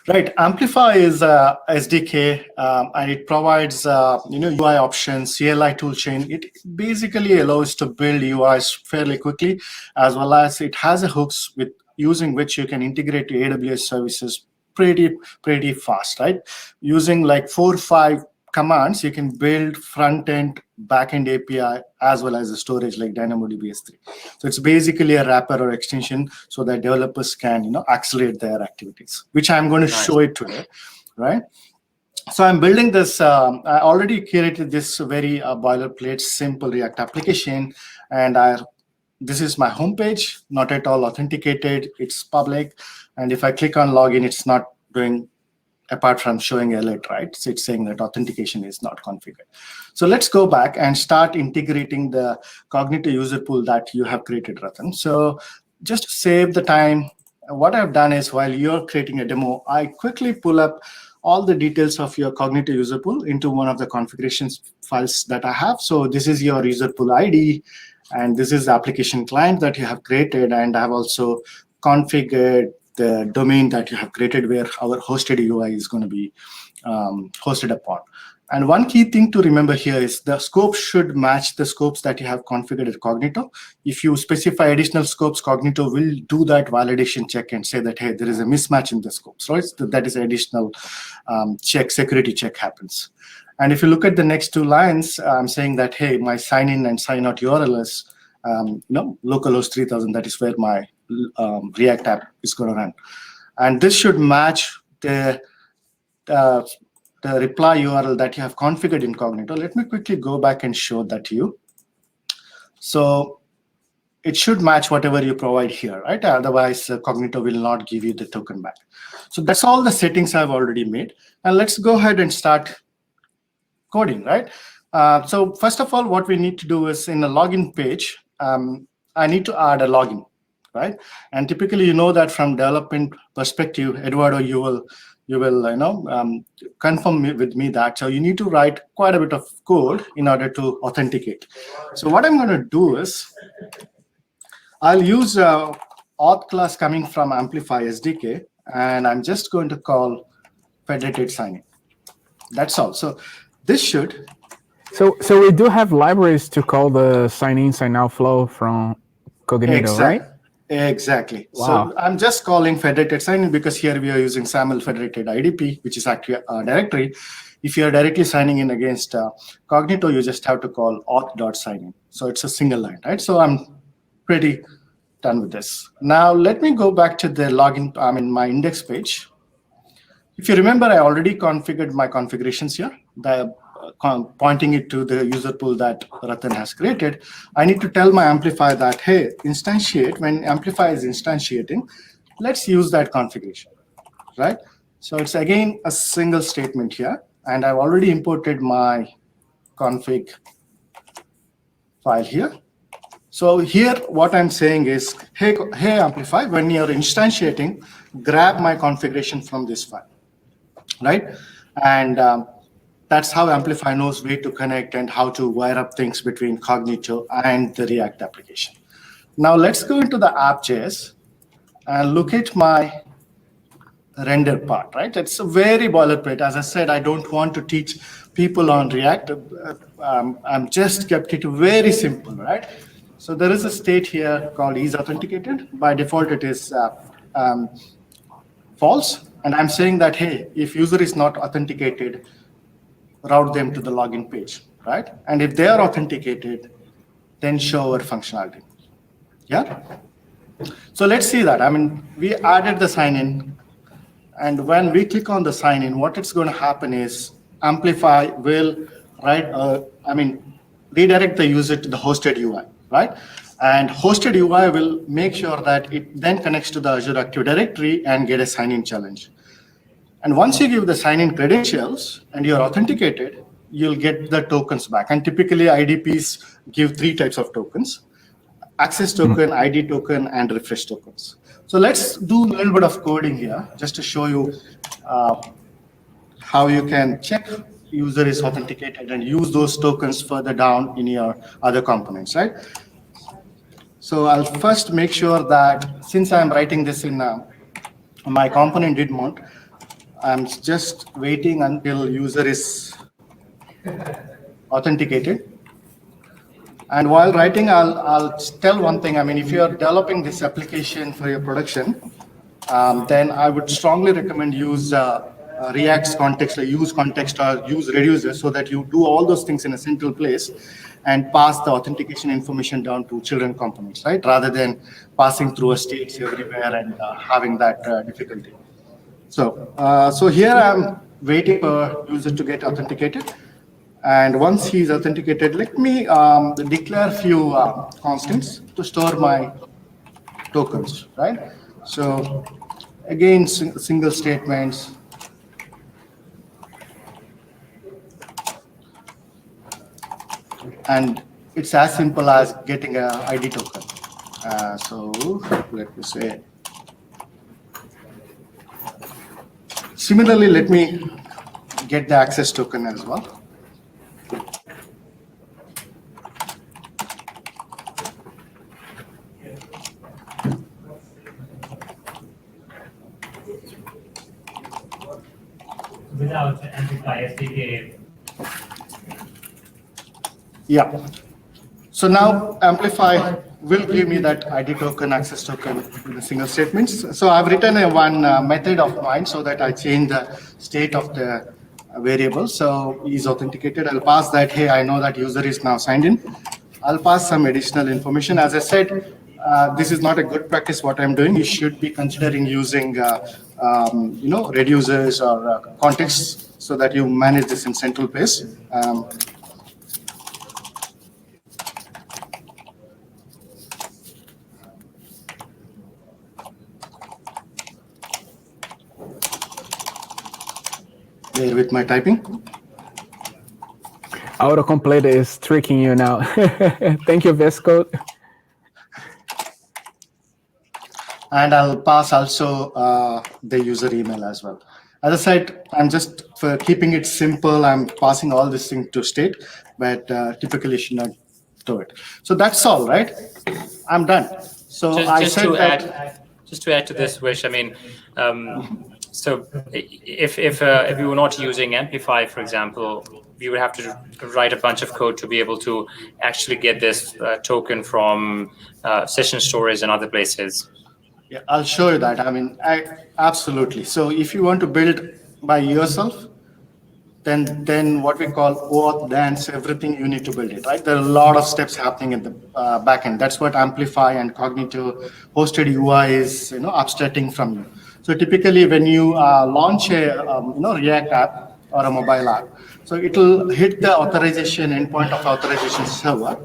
Right, Amplify is a SDK, and it provides UI options, CLI toolchain. It basically allows to build UIs fairly quickly, as well as it has a hooks with using which you can integrate to AWS services pretty fast, right? Using like 4 or 5 commands, you can build front-end, back-end API, as well as the storage like DynamoDB S3. So it's basically a wrapper or extension so that developers can, accelerate their activities, which I'm going to show it today, right? So I'm building this, I already created this very boilerplate, simple React application, and this is my homepage, not at all authenticated, it's public. And if I click on login, it's not doing, apart from showing alert, right? So it's saying that authentication is not configured. So let's go back and start integrating the Cognito user pool that you have created, Ratan. So just to save the time, what I've done is while you're creating a demo, I quickly pull up all the details of your Cognito user pool into one of the configurations files that I have. So this is your user pool ID, and this is the application client that you have created, and I've also configured the domain that you have created where our hosted UI is going to be hosted upon. And one key thing to remember here is the scope should match the scopes that you have configured at Cognito. If you specify additional scopes, Cognito will do that validation check and say that, hey, there is a mismatch in the scopes, right? So that is additional security check happens. And if you look at the next 2 lines, I'm saying that, hey, my sign in and sign out URL is localhost 3000. That is where my React app is going to run. And this should match the reply URL that you have configured in Cognito. Let me quickly go back and show that to you. So it should match whatever you provide here, right? Otherwise, Cognito will not give you the token back. So that's all the settings I've already made. And let's go ahead and start coding, right? So first of all, what we need to do is in a login page, I need to add a login, right? And typically, you know that from development perspective, Eduardo, you will confirm with me that. So you need to write quite a bit of code in order to authenticate. So what I'm going to do is I'll use auth class coming from Amplify SDK, and I'm just going to call federated signing. That's all. So this should. So we do have libraries to call the sign in, sign out flow from Cognito, right? Exactly. Wow. So I'm just calling federated signing because here we are using SAML federated IDP, which is actually a directory. If you're directly signing in against Cognito, you just have to call auth.signin. So it's a single line, right? So I'm pretty done with this. Now let me go back to the login, my index page. If you remember, I already configured my configurations here, pointing it to the user pool that Ratan has created. I need to tell my Amplify that, hey, instantiate, when Amplify is instantiating, let's use that configuration, right? So it's again a single statement here, and I've already imported my config file here. So here, what I'm saying is, hey Amplify, when you're instantiating, grab my configuration from this file, right? And that's how Amplify knows where to connect and how to wire up things between Cognito and the React application. Now let's go into the app.js and look at my render part, right? It's a very boilerplate. As I said, I don't want to teach people on React. I'm just kept it very simple, right? So there is a state here called is authenticated. By default, it is false. And I'm saying that, hey, if user is not authenticated, route them to the login page, right? And if they are authenticated, then show our functionality. Yeah? So let's see that. We added the sign-in. And when we click on the sign-in, what it's going to happen is Amplify will redirect the user to the hosted UI, right? And hosted UI will make sure that it then connects to the Azure Active Directory and get a sign-in challenge. And once you give the sign-in credentials and you're authenticated, you'll get the tokens back. And typically IDPs give 3 types of tokens. access token, ID token, and refresh tokens. So let's do a little bit of coding here just to show you how you can check user is authenticated and use those tokens further down in your other components, right? So I'll first make sure that since I'm writing this in my component did mount, I'm just waiting until user is authenticated. And while writing, I'll tell one thing. I mean, if you're developing this application for your production, then I would strongly recommend use React's context, or use context, or use reducer, so that you do all those things in a central place and pass the authentication information down to children components, right? Rather than passing through a states everywhere and having that difficulty. So here I'm waiting for user to get authenticated. And once he's authenticated, let me declare a few constants to store my tokens, right? So again, single statements. And it's as simple as getting an ID token. So let me say. Similarly, let me get the access token as well. Without Amplify SDK. Yeah. So now Amplify will give me that ID token, access token in the single statements. So I've written one method of mine so that I change the state of the variable. So he's authenticated. I'll pass that, hey, I know that user is now signed in. I'll pass some additional information. As I said, this is not a good practice what I'm doing. You should be considering using reducers or contexts so that you manage this in central place. There with my typing. Autocomplete is tricking you now. Thank you, Visco. And I'll pass also the user email as well. As I said, I'm just for keeping it simple, I'm passing all this thing to state, but typically should not do it. So that's all, right? I'm done. So just to add to this, Vish, I mean, so if we were not using Amplify, for example, we would have to write a bunch of code to be able to actually get this token from session storage and other places. Yeah, I'll show you that. I mean, absolutely. So if you want to build by yourself, then what we call OAuth dance, everything you need to build it, right? There are a lot of steps happening in the backend. That's what Amplify and Cognito hosted UI is, abstracting from you. So typically, when you launch a React app or a mobile app, so it'll hit the authorization endpoint of authorization server,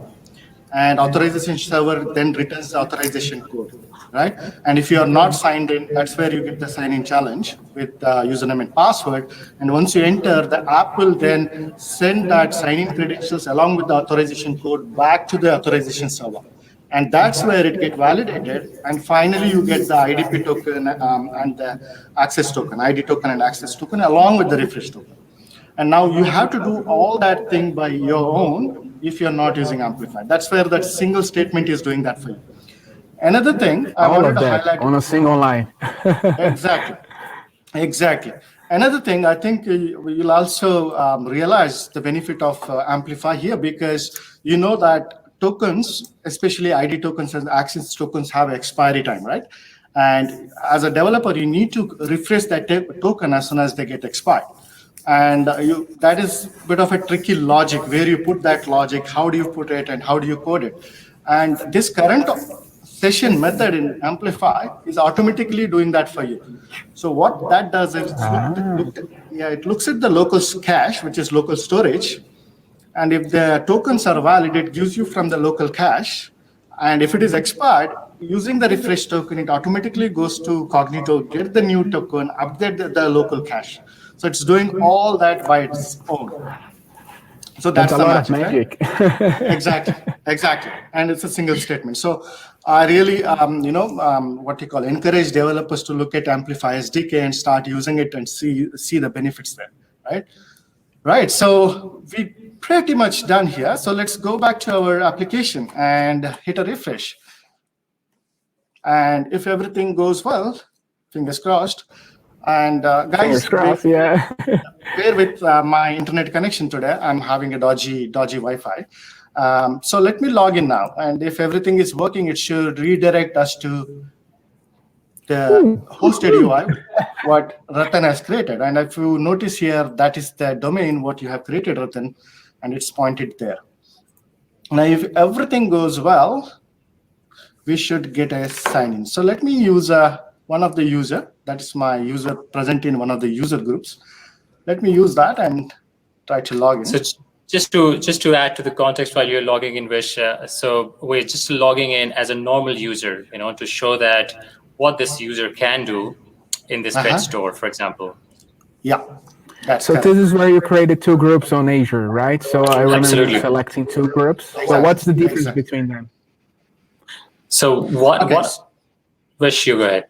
and authorization server then returns the authorization code, right? And if you are not signed in, that's where you get the sign-in challenge with username and password. And once you enter, the app will then send that sign-in credentials along with the authorization code back to the authorization server. And that's where it gets validated. And finally, you get the IDP token and the access token, ID token and access token, along with the refresh token. And now you have to do all that thing by your own if you're not using Amplify. That's where that single statement is doing that for you. Another thing I wanted to highlight on a single line. Exactly. Another thing, I think you'll also realize the benefit of Amplify here, because you know that tokens, especially ID tokens and access tokens, have expiry time, right? And as a developer, you need to refresh that token as soon as they get expired. And that is a bit of a tricky logic, where you put that logic, how do you put it, and how do you code it? And this current session method in Amplify is automatically doing that for you. So what that does is, it looks at the local cache, which is local storage. And if the tokens are valid, it gives you from the local cache. And if it is expired, using the refresh token, it automatically goes to Cognito, get the new token, update the local cache. So it's doing all that by its own. So that's a the lot of magic. magic. Exactly. And it's a single statement. So I really, what you call, encourage developers to look at Amplify SDK and start using it and see the benefits there, right? Right. So we pretty much done here. So let's go back to our application and hit a refresh. And if everything goes well, fingers crossed. And guys, Fingers crossed, yeah. bear with my internet connection today. I'm having a dodgy Wi-Fi. So let me log in now. And if everything is working, it should redirect us to the hosted UI, what Ratan has created. And if you notice here, that is the domain, what you have created, Ratan, and it's pointed there. Now, if everything goes well, we should get a sign in. So let me use one of the user. That's my user present in one of the user groups. Let me use that and try to log in. So just to add to the context while you're logging in, Vish, so we're just logging in as a normal user, to show that what this user can do in this pet store, for example. Yeah. So correct. This is where you created 2 groups on Azure, right? So I remember selecting 2 groups. Exactly. So what's the difference between them? So what Vish, you go ahead.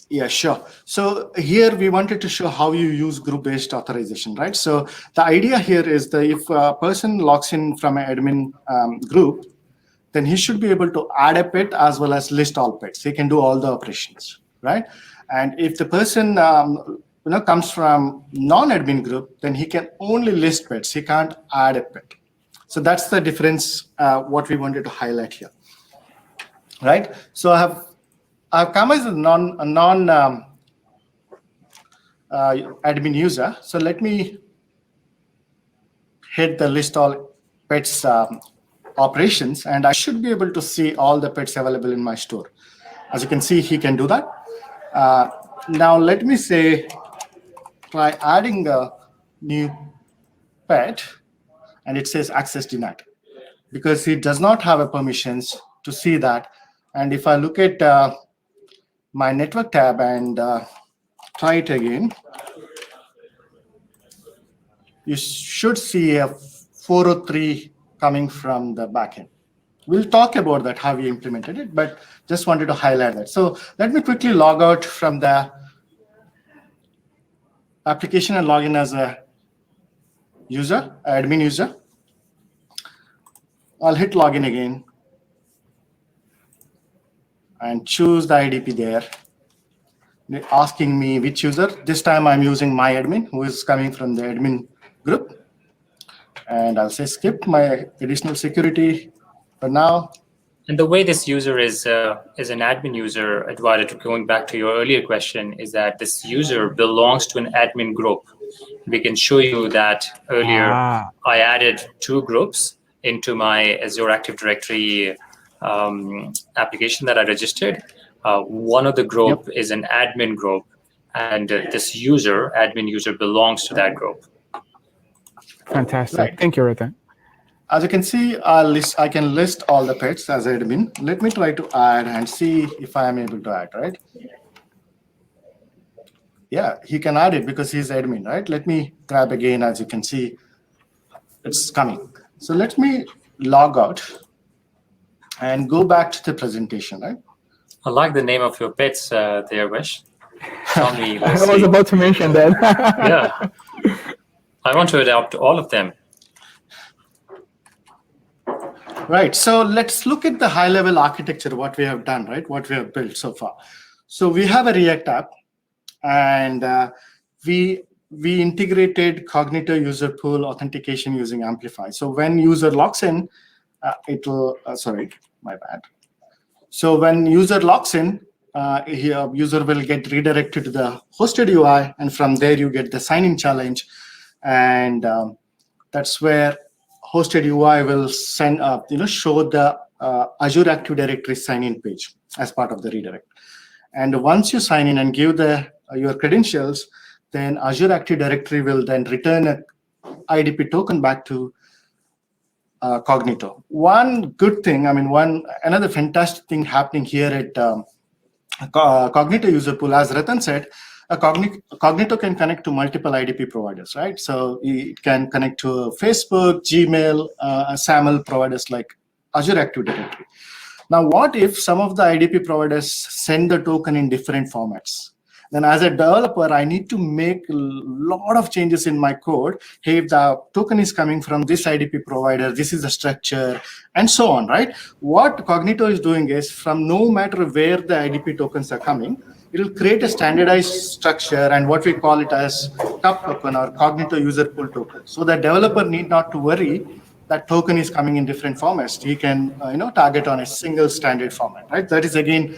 Yeah, sure. So here we wanted to show how you use group-based authorization, right? So the idea here is that if a person logs in from an admin group, then he should be able to add a pet as well as list all pets. He can do all the operations, right? And if the person comes from non-admin group, then he can only list pets. He can't add a pet. So that's the difference. What we wanted to highlight here, right? So I've come as a non admin user. So let me hit the list all pets operations, and I should be able to see all the pets available in my store. As you can see, he can do that. Now let me say, try adding a new pet, and it says access denied because he does not have a permissions to see that. And if I look at my network tab and try it again, you should see a 403 coming from the backend. We'll talk about that, how we implemented it, but just wanted to highlight that. So let me quickly log out from the application and log in as a user, admin user. I'll hit login again and choose the IDP there. They're asking me which user. This time I'm using my admin, who is coming from the admin group. And I'll say skip my additional security for now. And the way this user is an admin user, Eduardo, going back to your earlier question, is that this user belongs to an admin group. We can show you that earlier I added 2 groups into my Azure Active Directory application that I registered. One of the group is an admin group, and this user, admin user, belongs to that group. Fantastic. Right. Thank you, Ratan. As you can see, I can list all the pets as admin. Let me try to add and see if I am able to add, right? Yeah, he can add it because he's admin, right? Let me grab again. As you can see, it's coming. So let me log out and go back to the presentation, right? I like the name of your pets there, Vish. Tell me. I was about to mention that. Yeah. I want to adopt all of them. Right. So let's look at the high-level architecture, what we have done, right? What we have built so far. So we have a React app, and we integrated Cognito user pool authentication using Amplify. So when user logs in, it'll, sorry, my bad. So when user logs in, user will get redirected to the hosted UI, and from there you get the sign-in challenge. And that's where hosted UI will send up, show the Azure Active Directory sign-in page as part of the redirect. And once you sign in and give your credentials, then Azure Active Directory will then return an IDP token back to Cognito. One good thing, another fantastic thing happening here at Cognito user pool, as Ratan said, Cognito can connect to multiple IDP providers, right? So it can connect to Facebook, Gmail, SAML providers like Azure Active Directory. Now, what if some of the IDP providers send the token in different formats? Then as a developer, I need to make a lot of changes in my code. Hey, if the token is coming from this IDP provider, this is the structure, and so on, right? What Cognito is doing is, from no matter where the IDP tokens are coming, it will create a standardized structure and what we call it as cup token or Cognito user pool token. So the developer need not to worry that token is coming in different formats. He can target on a single standard format, right? That is again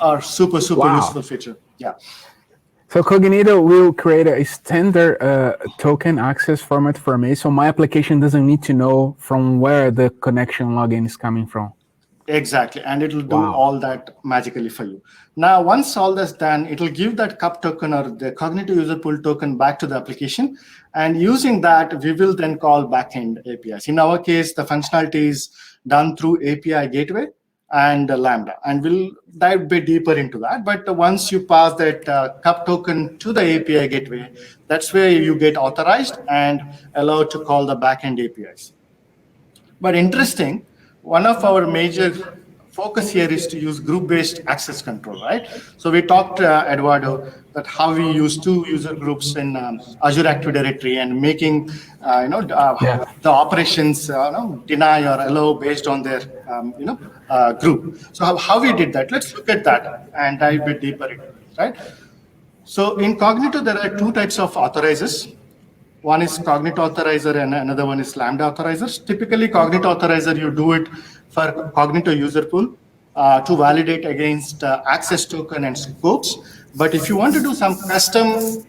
our super Wow. useful feature. Yeah. So Cognito will create a standard token access format for me, so my application doesn't need to know from where the connection login is coming from. Exactly, and it will do Wow. all that magically for you. Now, once all that's done, it will give that cup token or the Cognito user pool token back to the application, and using that, we will then call backend APIs. In our case, the functionality is done through API gateway and Lambda, and we'll dive a bit deeper into that. But once you pass that cup token to the API gateway, that's where you get authorized and allowed to call the backend APIs. But interesting, one of our major focus here is to use group-based access control, right? So we talked, Eduardo, that how we use two user groups in Azure Active Directory and making, the operations deny or allow based on their, group. So how we did that? Let's look at that and dive a bit deeper into it, right? So in Cognito, there are two types of authorizers. One is Cognito authorizer and another one is Lambda authorizers. Typically, Cognito authorizer, you do it for Cognito user pool to validate against access token and scopes. But if you want to do some custom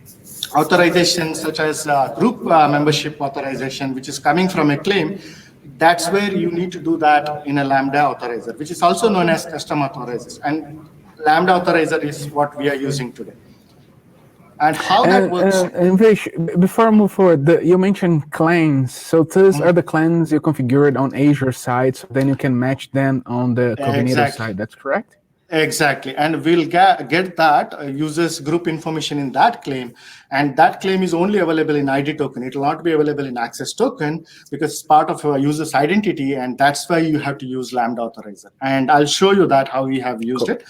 authorization, such as group membership authorization, which is coming from a claim, that's where you need to do that in a Lambda authorizer, which is also known as custom authorizers. And Lambda authorizer is what we are using today. And how that works. And Vish, before I move forward, you mentioned claims. So these are the claims you configured on Azure side, so then you can match them on the Cognito side. That's correct? Exactly. And we'll get that users group information in that claim. And that claim is only available in ID token. It will not be available in access token because it's part of a user's identity. And that's why you have to use Lambda authorizer. And I'll show you that how we have used it.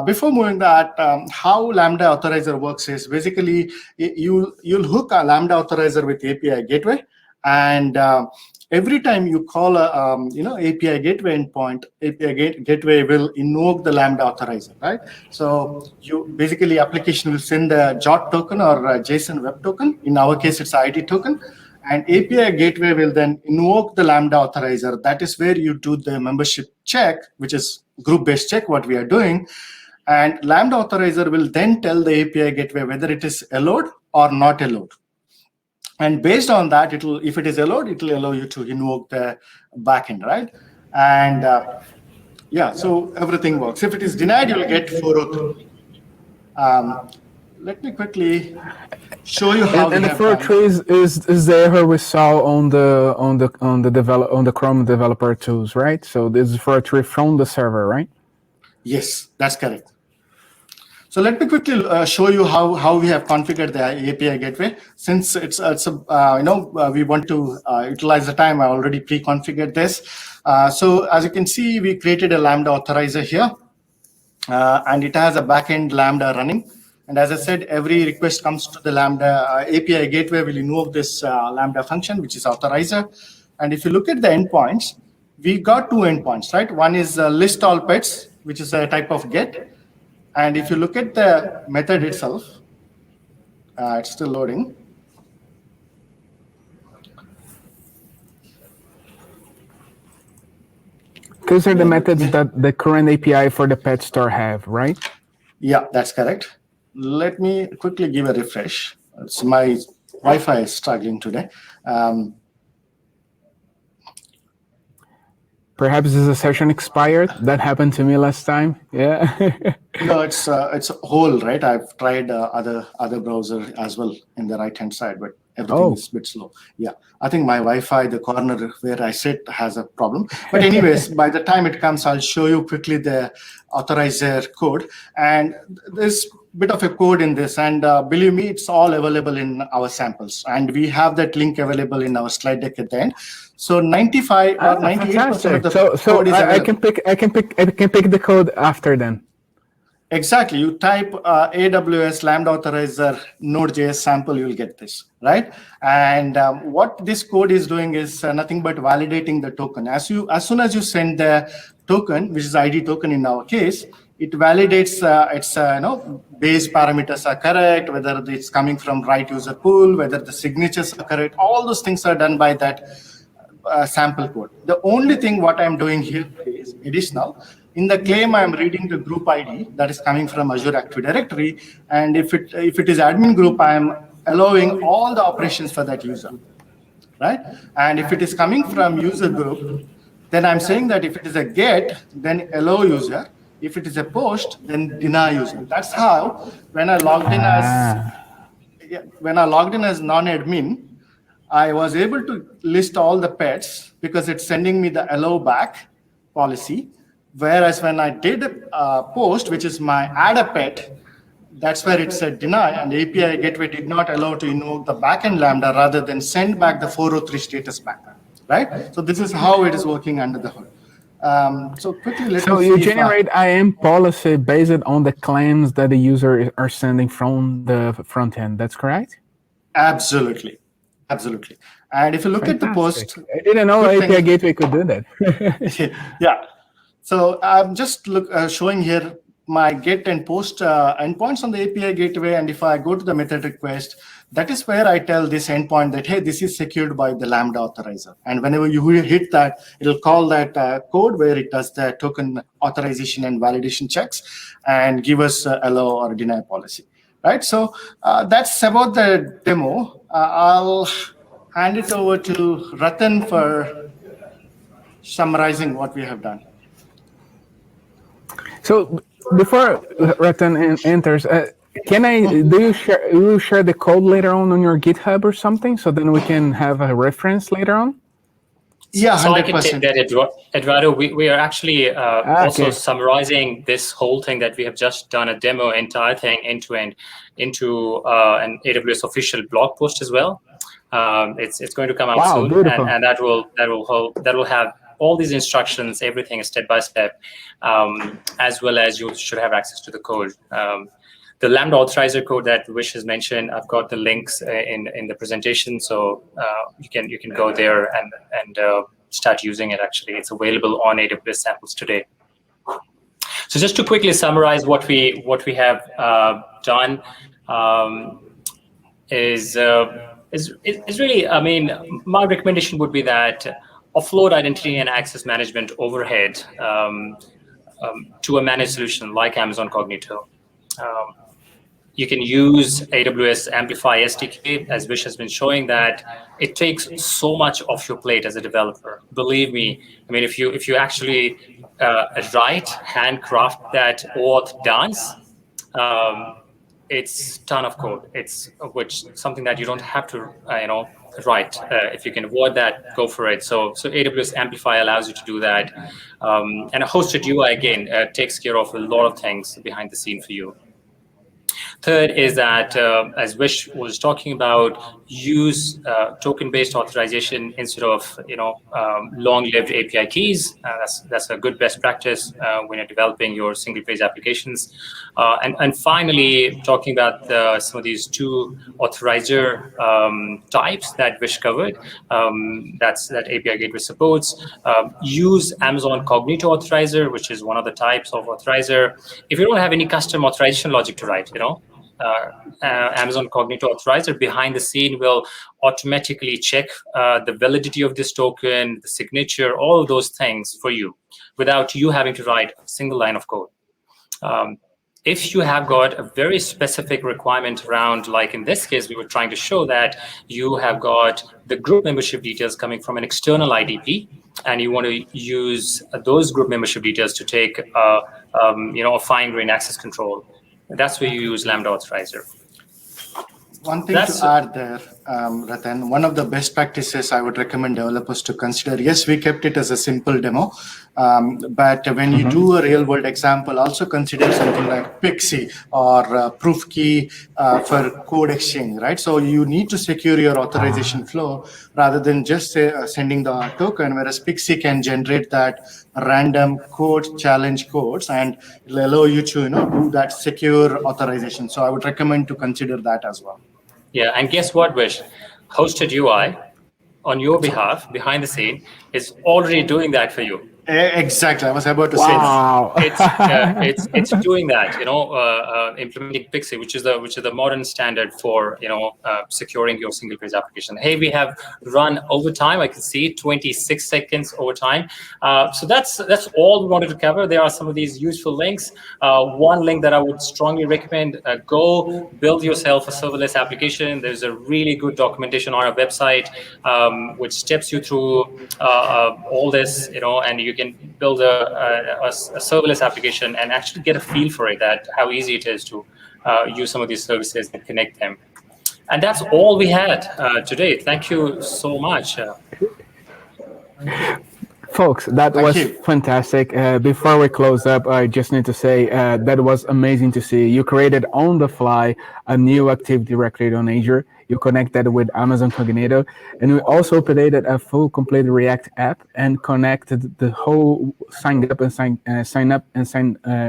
Before moving that, how Lambda authorizer works is basically you'll hook a Lambda authorizer with API gateway, and every time you call a API gateway endpoint, API gateway will invoke the Lambda authorizer, right? So you basically application will send a JOT token or a JSON web token. In our case, it's ID token. And API gateway will then invoke the Lambda authorizer. That is where you do the membership check, which is group-based check, what we are doing. And Lambda authorizer will then tell the API gateway whether it is allowed or not allowed. And based on that, if it is allowed, it will allow you to invoke the backend, right? And so everything works. If it is denied, you will get 403. Let me quickly show you how. And the 403 is the error we saw on the Chrome developer tools, right? So this is 403 from the server, right? Yes, that's correct. So let me quickly show you how we have configured the API gateway. Since we want to utilize the time, I already pre-configured this. So as you can see, we created a Lambda authorizer here, and it has a backend Lambda running. And as I said, every request comes to the Lambda API gateway will invoke this Lambda function, which is authorizer. And if you look at the endpoints, we got two endpoints, right? One is list all pets, which is a type of get. And if you look at the method itself, it's still loading. Those are the methods that the current API for the pet store have, right? Yeah, that's correct. Let me quickly give a refresh. My Wi-Fi is struggling today. Perhaps this session expired. That happened to me last time. Yeah. No, it's whole, right? I've tried other browser as well in the right-hand side, but Everything is a bit slow. Yeah, I think my Wi-Fi, the corner where I sit, has a problem. But anyways, by the time it comes, I'll show you quickly the authorizer code. And there's a bit of a code in this. And believe me, it's all available in our samples. And we have that link available in our slide deck at the end. So 95 or 98% of the code is available. I can pick the code after then. Exactly. You type AWS Lambda Authorizer Node.js sample, you'll get this, right? And what this code is doing is nothing but validating the token. As soon as you send the token, which is ID token in our case, it validates its base parameters are correct, whether it's coming from right user pool, whether the signatures are correct. All those things are done by that sample code. The only thing what I'm doing here is additional. In the claim, I'm reading the group ID that is coming from Azure Active Directory. And if it is admin group, I'm allowing all the operations for that user, right? And if it is coming from user group, then I'm saying that if it is a get, then allow user. If it is a post, then deny user. That's how when I logged in as non-admin, I was able to list all the pets because it's sending me the allow back policy. Whereas when I did a post, which is my add a pet, that's where it said deny, and the API gateway did not allow to invoke the backend Lambda rather than send back the 403 status back, right? So this is how it is working under the hood. So quickly, so you generate IAM policy based on the claims that the user are sending from the front end. That's correct? Absolutely. Absolutely. And if you look at the post, I didn't know API gateway could do that. Yeah. So I'm just showing here my get and post endpoints on the API gateway. And if I go to the method request, that is where I tell this endpoint that, hey, this is secured by the Lambda authorizer. And whenever you hit that, it'll call that code where it does the token authorization and validation checks and give us allow or deny policy, right? So that's about the demo. I'll hand it over to Ratan for summarizing what we have done. So before Ratan enters, do you share the code later on your GitHub or something, so then we can have a reference later on? Yeah, 100%. So I can take that, Eduardo. We are actually also summarizing this whole thing that we have just done, a demo, entire thing end to end, into an AWS official blog post as well. It's going to come out soon, and that will have all these instructions, everything is step by step, as well as you should have access to the code. The Lambda authorizer code that Vish has mentioned, I've got the links in the presentation, so you can go there and start using it. Actually, it's available on AWS samples today. So just to quickly summarize what we have done is really, I mean, my recommendation would be that offload identity and access management overhead to a managed solution like Amazon Cognito. You can use AWS Amplify SDK, as Vish has been showing, that it takes so much off your plate as a developer. Believe me, I mean, if you actually handcraft that auth dance, it's ton of code. It's something that you don't have to write. If you can avoid that, go for it. So AWS Amplify allows you to do that, and a hosted UI again takes care of a lot of things behind the scene for you. Third is that, as Vish was talking about, use token-based authorization instead of long-lived API keys. That's a good best practice when you're developing your single-page applications. And finally, talking about some of these two authorizer types that Vish covered, that API gateway supports. Use Amazon Cognito authorizer, which is one of the types of authorizer. If you don't have any custom authorization logic to write, Amazon Cognito authorizer behind the scene will automatically check the validity of this token, the signature, all of those things for you without you having to write a single line of code. If you have got a very specific requirement around, like in this case, we were trying to show that you have got the group membership details coming from an external IDP, and you want to use those group membership details to take a fine-grained access control. That's where you use Lambda authorizer. One thing That's- to add there, Ratan, one of the best practices I would recommend developers to consider. Yes, we kept it as a simple demo, but when you do a real world example, also consider something like Pixie or proof key for code exchange, right? So you need to secure your authorization flow rather than just sending the token, whereas Pixie can generate that random code challenge codes and it'll allow you to do that secure authorization. So I would recommend to consider that as well. Yeah, and guess what, Vish? Hosted UI on your behalf, behind the scene, is already doing that for you. Exactly, I was about to say that. Wow. It's doing that, implementing Pixie, which is the modern standard for securing your single page application. Hey, we have run overtime. I can see 26 seconds overtime. So that's all we wanted to cover. There are some of these useful links. One link that I would strongly recommend: go build yourself a serverless application. There's a really good documentation on our website which steps you through all this, and you can build a serverless application and actually get a feel for it, that how easy it is to use some of these services and connect them. And that's all we had today. Thank you so much. Folks, that Thank was you. fantastic. Before we close up, I just need to say that was amazing to see. You created on the fly a new Active Directory on Azure. You connected with Amazon Cognito, and we also created a full complete React app and connected the whole sign up and sign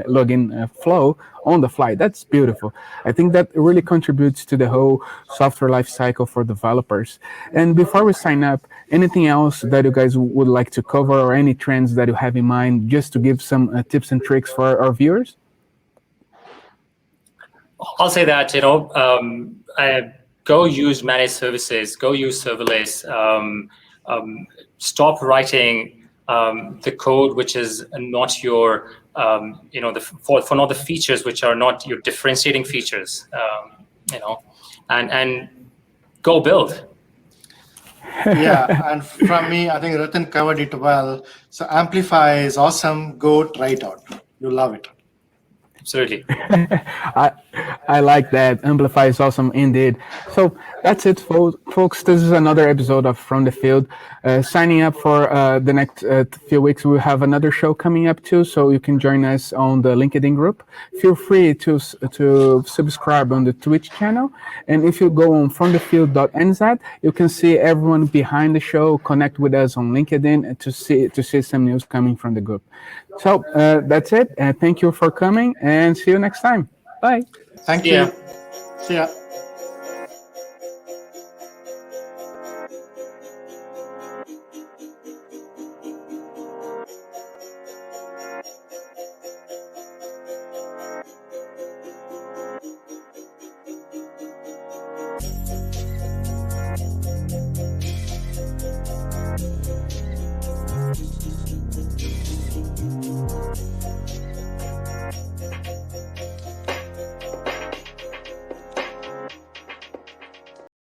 login flow on the fly. That's beautiful. I think that really contributes to the whole software life cycle for developers. And before we sign up, anything else that you guys would like to cover, or any trends that you have in mind, just to give some tips and tricks for our viewers? I'll say that, go use managed services, go use serverless, stop writing the code which is not your, for not the features which are not your differentiating features, and go build. Yeah, and from me, I think Ratan covered it well. So Amplify is awesome. Go try it out. You'll love it. Absolutely. I like that. Amplify is awesome indeed. So that's it, folks. This is another episode of From the Field. Signing up for the next few weeks, we'll have another show coming up too, so you can join us on the LinkedIn group. Feel free to subscribe on the Twitch channel. And if you go on fromthefield.nz, you can see everyone behind the show, connect with us on LinkedIn to see some news coming from the group. So that's it. Thank you for coming, and see you next time. Bye. Thank Yeah. you. See ya.